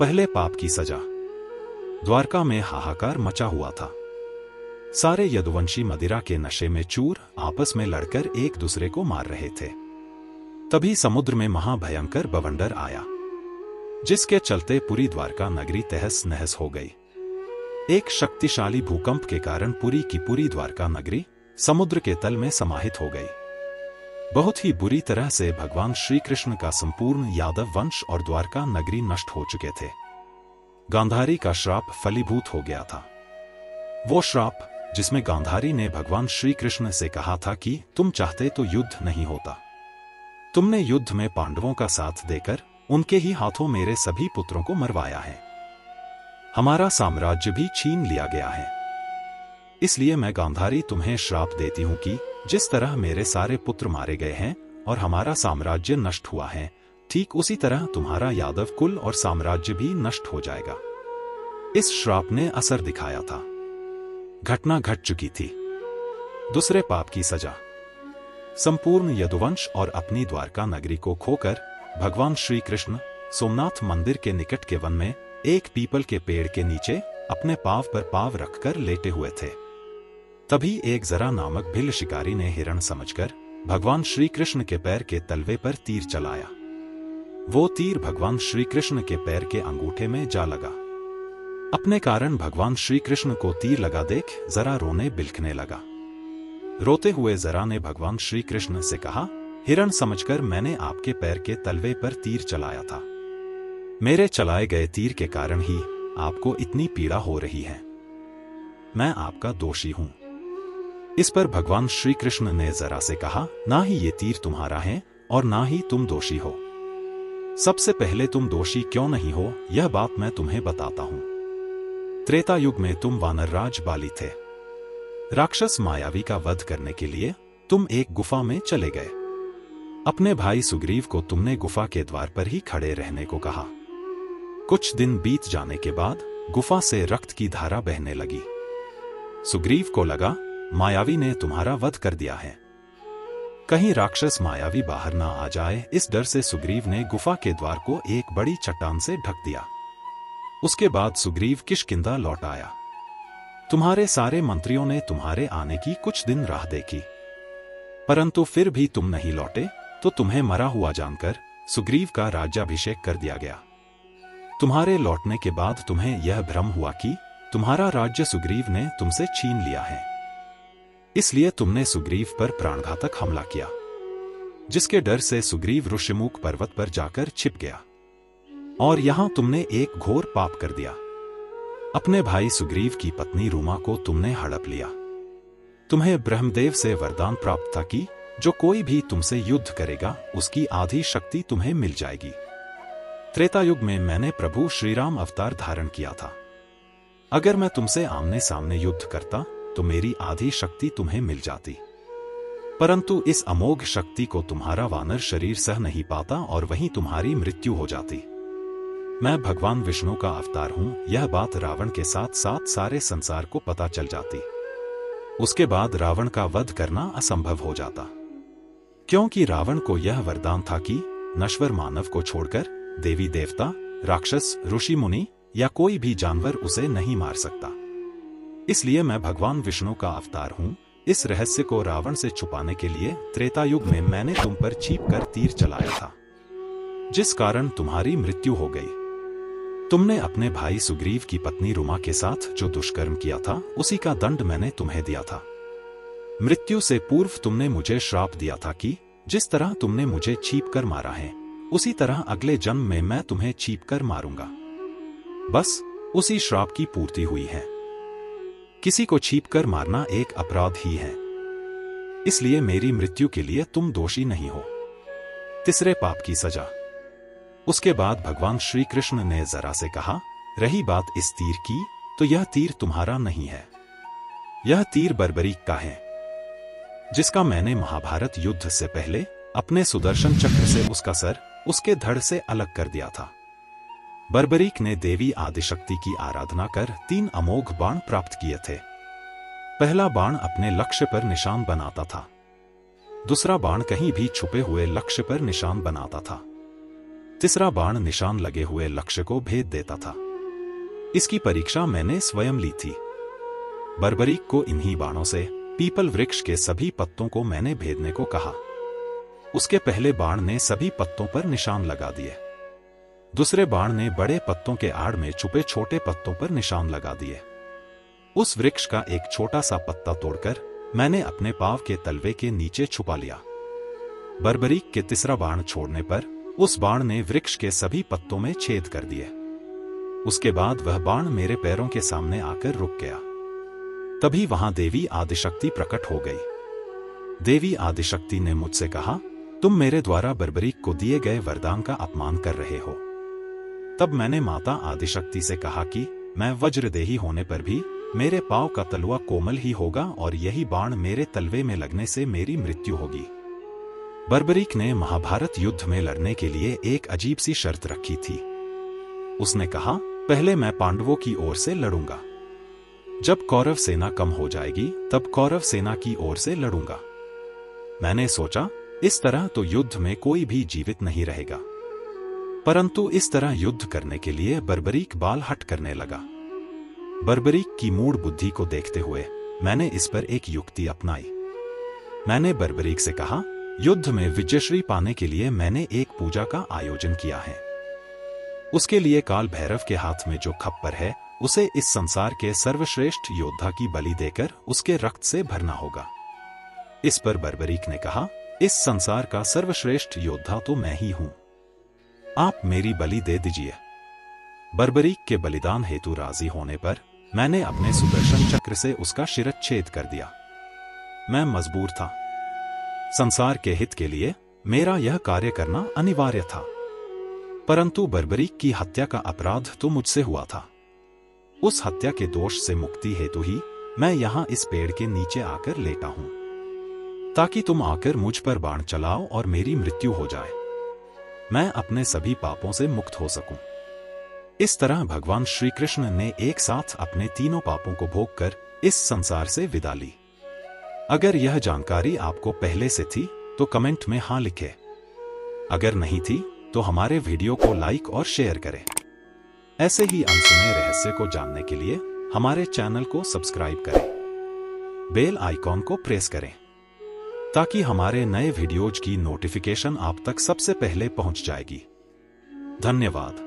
पहले पाप की सजा। द्वारका में हाहाकार मचा हुआ था। सारे यदुवंशी मदिरा के नशे में चूर आपस में लड़कर एक दूसरे को मार रहे थे। तभी समुद्र में महाभयंकर बवंडर आया, जिसके चलते पूरी द्वारका नगरी तहस नहस हो गई। एक शक्तिशाली भूकंप के कारण पूरी की पूरी द्वारका नगरी समुद्र के तल में समाहित हो गई। बहुत ही बुरी तरह से भगवान श्री कृष्ण का संपूर्ण यादव वंश और द्वारका नगरी नष्ट हो चुके थे। गांधारी का श्राप फलीभूत हो गया था। वो श्राप जिसमें गांधारी ने भगवान श्री कृष्ण से कहा था कि तुम चाहते तो युद्ध नहीं होता। तुमने युद्ध में पांडवों का साथ देकर उनके ही हाथों मेरे सभी पुत्रों को मरवाया है। हमारा साम्राज्य भी छीन लिया गया है। इसलिए मैं गांधारी तुम्हें श्राप देती हूं कि जिस तरह मेरे सारे पुत्र मारे गए हैं और हमारा साम्राज्य नष्ट हुआ है, ठीक उसी तरह तुम्हारा यादव कुल और साम्राज्य भी नष्ट हो जाएगा। इस श्राप ने असर दिखाया था। घटना घट चुकी थी। दूसरे पाप की सजा। संपूर्ण यदुवंश और अपनी द्वारका नगरी को खोकर भगवान श्री कृष्ण सोमनाथ मंदिर के निकट के वन में एक पीपल के पेड़ के नीचे अपने पांव पर पांव रखकर लेटे हुए थे। तभी एक जरा नामक भिल्ल शिकारी ने हिरण समझकर भगवान श्री कृष्ण के पैर के तलवे पर तीर चलाया। वो तीर भगवान श्री कृष्ण के पैर के अंगूठे में जा लगा। अपने कारण भगवान श्री कृष्ण को तीर लगा देख जरा रोने बिलखने लगा। रोते हुए जरा ने भगवान श्री कृष्ण से कहा, हिरण समझकर मैंने आपके पैर के तलवे पर तीर चलाया था। मेरे चलाए गए तीर के कारण ही आपको इतनी पीड़ा हो रही है। मैं आपका दोषी हूं। इस पर भगवान श्री कृष्ण ने जरा से कहा, ना ही ये तीर तुम्हारा है और ना ही तुम दोषी हो। सबसे पहले तुम दोषी क्यों नहीं हो, यह बात मैं तुम्हें बताता हूं। त्रेता युग में तुम वानरराज बाली थे। राक्षस मायावी का वध करने के लिए तुम एक गुफा में चले गए। अपने भाई सुग्रीव को तुमने गुफा के द्वार पर ही खड़े रहने को कहा। कुछ दिन बीत जाने के बाद गुफा से रक्त की धारा बहने लगी। सुग्रीव को लगा मायावी ने तुम्हारा वध कर दिया है। कहीं राक्षस मायावी बाहर ना आ जाए, इस डर से सुग्रीव ने गुफा के द्वार को एक बड़ी चट्टान से ढक दिया। उसके बाद सुग्रीव किष्किंधा लौट आया। तुम्हारे सारे मंत्रियों ने तुम्हारे आने की कुछ दिन राह देखी, परंतु फिर भी तुम नहीं लौटे, तो तुम्हें मरा हुआ जानकर सुग्रीव का राज्याभिषेक कर दिया गया। तुम्हारे लौटने के बाद तुम्हें यह भ्रम हुआ कि तुम्हारा राज्य सुग्रीव ने तुमसे छीन लिया है। इसलिए तुमने सुग्रीव पर प्राणघातक हमला किया, जिसके डर से सुग्रीव ऋषिमुख पर्वत पर जाकर छिप गया और यहां तुमने एक घोर पाप कर दिया। अपने भाई सुग्रीव की पत्नी रूमा को तुमने हड़प लिया। तुम्हें ब्रह्मदेव से वरदान प्राप्त था कि जो कोई भी तुमसे युद्ध करेगा उसकी आधी शक्ति तुम्हें मिल जाएगी। त्रेता युग में मैंने प्रभु श्रीराम अवतार धारण किया था। अगर मैं तुमसे आमने सामने युद्ध करता तो मेरी आधी शक्ति तुम्हें मिल जाती, परंतु इस अमोघ शक्ति को तुम्हारा वानर शरीर सह नहीं पाता और वहीं तुम्हारी मृत्यु हो जाती। मैं भगवान विष्णु का अवतार हूं, यह बात रावण के साथ साथ सारे संसार को पता चल जाती। उसके बाद रावण का वध करना असंभव हो जाता, क्योंकि रावण को यह वरदान था कि नश्वर मानव को छोड़कर देवी देवता, राक्षस, ऋषि मुनि या कोई भी जानवर उसे नहीं मार सकता। इसलिए मैं भगवान विष्णु का अवतार हूं। इस रहस्य को रावण से छुपाने के लिए त्रेता युग में मैंने तुम पर छींपकर तीर चलाया था, जिस कारण तुम्हारी मृत्यु हो गई। तुमने अपने भाई सुग्रीव की पत्नी रूमा के साथ जो दुष्कर्म किया था, उसी का दंड मैंने तुम्हें दिया था। मृत्यु से पूर्व तुमने मुझे श्राप दिया था कि जिस तरह तुमने मुझे छींपकर मारा है, उसी तरह अगले जन्म में मैं तुम्हें छींपकर मारूंगा। बस उसी श्राप की पूर्ति हुई है। किसी को छींपकर मारना एक अपराध ही है, इसलिए मेरी मृत्यु के लिए तुम दोषी नहीं हो। तीसरे पाप की सजा। उसके बाद भगवान श्री कृष्ण ने जरा से कहा, रही बात इस तीर की, तो यह तीर तुम्हारा नहीं है। यह तीर बर्बरीक का है, जिसका मैंने महाभारत युद्ध से पहले अपने सुदर्शन चक्र से उसका सर उसके धड़ से अलग कर दिया था। बर्बरीक ने देवी आदिशक्ति की आराधना कर 3 अमोघ बाण प्राप्त किए थे। पहला बाण अपने लक्ष्य पर निशान बनाता था, दूसरा बाण कहीं भी छुपे हुए लक्ष्य पर निशान बनाता था, तीसरा बाण निशान लगे हुए लक्ष्य को भेद देता था। इसकी परीक्षा मैंने स्वयं ली थी। बर्बरीक को इन्हीं बाणों से पीपल वृक्ष के सभी पत्तों को मैंने भेदने को कहा। उसके पहले बाण ने सभी पत्तों पर निशान लगा दिए। दूसरे बाण ने बड़े पत्तों के आड़ में छुपे छोटे पत्तों पर निशान लगा दिए। उस वृक्ष का एक छोटा सा पत्ता तोड़कर मैंने अपने पांव के तलवे के नीचे छुपा लिया। बर्बरीक के तीसरा बाण छोड़ने पर उस बाण ने वृक्ष के सभी पत्तों में छेद कर दिए। उसके बाद वह बाण मेरे पैरों के सामने आकर रुक गया। तभी वहां देवी आदिशक्ति प्रकट हो गई। देवी आदिशक्ति ने मुझसे कहा, तुम मेरे द्वारा बर्बरीक को दिए गए वरदान का अपमान कर रहे हो। तब मैंने माता आदिशक्ति से कहा कि मैं वज्रदेही होने पर भी मेरे पांव का तलवा कोमल ही होगा और यही बाण मेरे तलवे में लगने से मेरी मृत्यु होगी। बर्बरीक ने महाभारत युद्ध में लड़ने के लिए एक अजीब सी शर्त रखी थी। उसने कहा, पहले मैं पांडवों की ओर से लड़ूंगा। जब कौरव सेना कम हो जाएगी तब कौरव सेना की ओर से लड़ूंगा। मैंने सोचा, इस तरह तो युद्ध में कोई भी जीवित नहीं रहेगा। परंतु इस तरह युद्ध करने के लिए बर्बरीक बाल हट करने लगा। बर्बरीक की मूढ़ बुद्धि को देखते हुए मैंने इस पर एक युक्ति अपनाई। मैंने बर्बरीक से कहा, युद्ध में विजयश्री पाने के लिए मैंने एक पूजा का आयोजन किया है। उसके लिए काल भैरव के हाथ में जो खप्पर है उसे इस संसार के सर्वश्रेष्ठ योद्धा की बलि देकर उसके रक्त से भरना होगा। इस पर बर्बरीक ने कहा, इस संसार का सर्वश्रेष्ठ योद्धा तो मैं ही हूं। आप मेरी बलि दे दीजिए। बर्बरीक के बलिदान हेतु राजी होने पर मैंने अपने सुदर्शन चक्र से उसका शिरच्छेद कर दिया। मैं मजबूर था। संसार के हित के लिए मेरा यह कार्य करना अनिवार्य था। परंतु बर्बरीक की हत्या का अपराध तो मुझसे हुआ था। उस हत्या के दोष से मुक्ति हेतु ही मैं यहां इस पेड़ के नीचे आकर लेटा हूं, ताकि तुम आकर मुझ पर बाण चलाओ और मेरी मृत्यु हो जाए। मैं अपने सभी पापों से मुक्त हो सकूं। इस तरह भगवान श्री कृष्ण ने एक साथ अपने तीनों पापों को भोगकर इस संसार से विदा ली। अगर यह जानकारी आपको पहले से थी तो कमेंट में हाँ लिखें। अगर नहीं थी तो हमारे वीडियो को लाइक और शेयर करें। ऐसे ही अनसुने रहस्य को जानने के लिए हमारे चैनल को सब्सक्राइब करें। बेल आइकॉन को प्रेस करें ताकि हमारे नए वीडियोज की नोटिफिकेशन आप तक सबसे पहले पहुंच जाएगी। धन्यवाद।